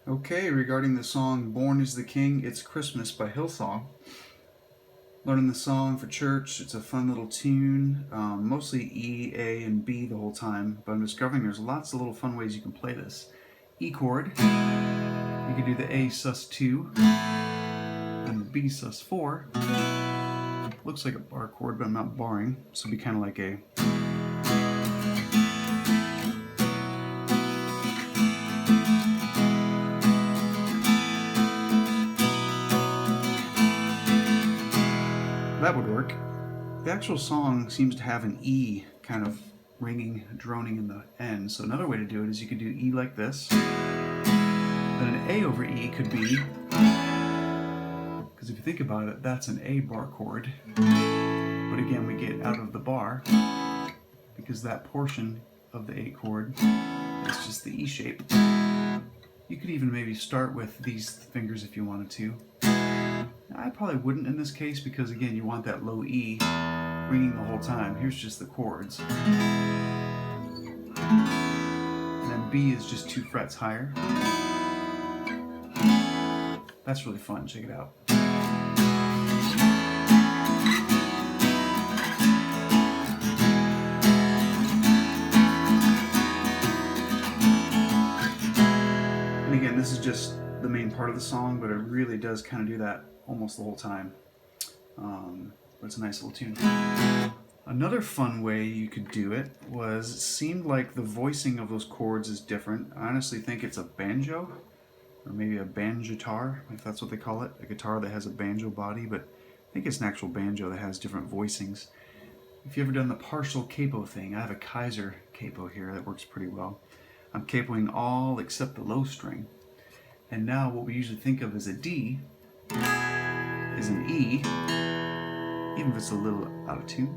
Okay, regarding the song Born is the King, It's Christmas by Hillsong. Learning the song for church, it's a fun little tune, mostly E, A, and B the whole time, but I'm discovering there's lots of little fun ways you can play this. E chord, you can do the A sus2, and the B sus4. Looks like a bar chord, but I'm not barring, so it'd be kind of like a... That would work. The actual song seems to have an E kind of ringing, droning in the end. So another way to do it is you could do E like this. Then an A over E could be, because if you think about it, that's an A bar chord. But again, we get out of the bar because that portion of the A chord is just the E shape. You could even maybe start with these fingers if you wanted to. I probably wouldn't in this case because, again, you want that low E ringing the whole time. Here's just the chords. And then B is just 2 frets higher. That's really fun. Check it out. And again, this is just the main part of the song, but it really does kind of do that almost the whole time. But it's a nice little tune. Another fun way you could do it was, it seemed like the voicing of those chords is different. I honestly think it's a banjo, or maybe a banjitar, if that's what they call it. A guitar that has a banjo body, but I think it's an actual banjo that has different voicings. If you've ever done the partial capo thing, I have a Kaiser capo here that works pretty well. I'm capoing all except the low string. And now what we usually think of as a D is an E, even if it's a little out of tune.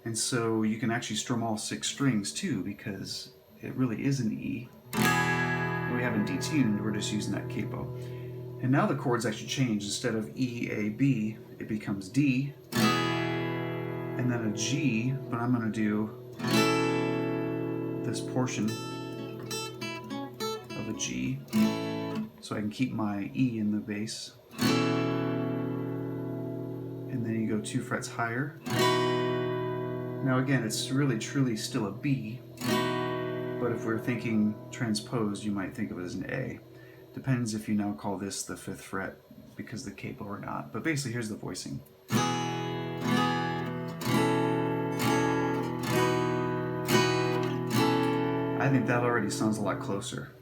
And so you can actually strum all 6 strings too, because it really is an E. And we haven't detuned, we're just using that capo. And now the chords actually change. Instead of E, A, B, it becomes D, and then a G, but I'm going to do this portion of a G, so I can keep my E in the bass. And then you go 2 frets higher. Now again, it's really truly still a B, but if we're thinking transposed, you might think of it as an A. Depends if you now call this the 5th fret because the capo or not. But basically, here's the voicing. I think that already sounds a lot closer.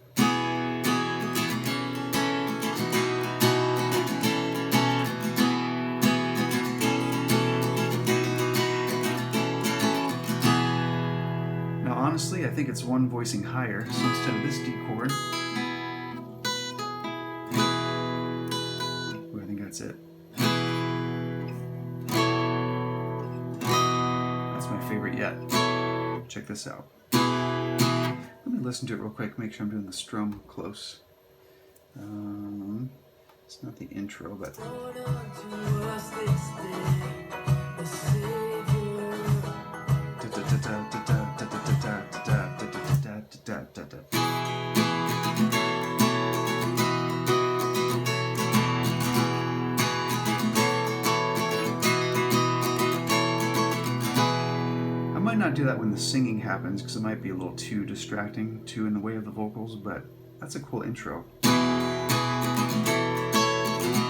Now honestly, I think it's one voicing higher, so instead of this D chord, I think that's it. That's my favorite yet. Check this out. Let me listen to it real quick, make sure I'm doing the strum close. It's not the intro, but... I might not do that when the singing happens because it might be a little too distracting, too in the way of the vocals, but that's a cool intro.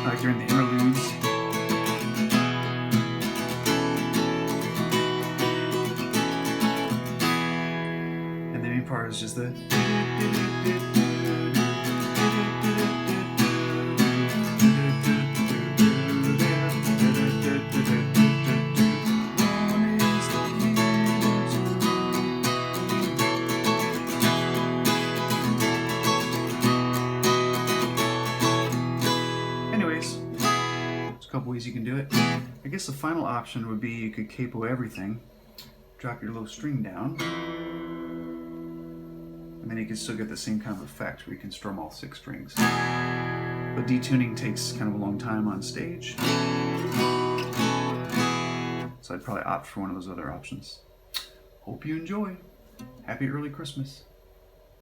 Like during the interludes. And the main part is just the... Couple ways you can do it. I guess the final option would be you could capo everything, drop your low string down, and then you can still get the same kind of effect where you can strum all 6 strings. But detuning takes kind of a long time on stage, so I'd probably opt for one of those other options. Hope you enjoy. Happy early Christmas.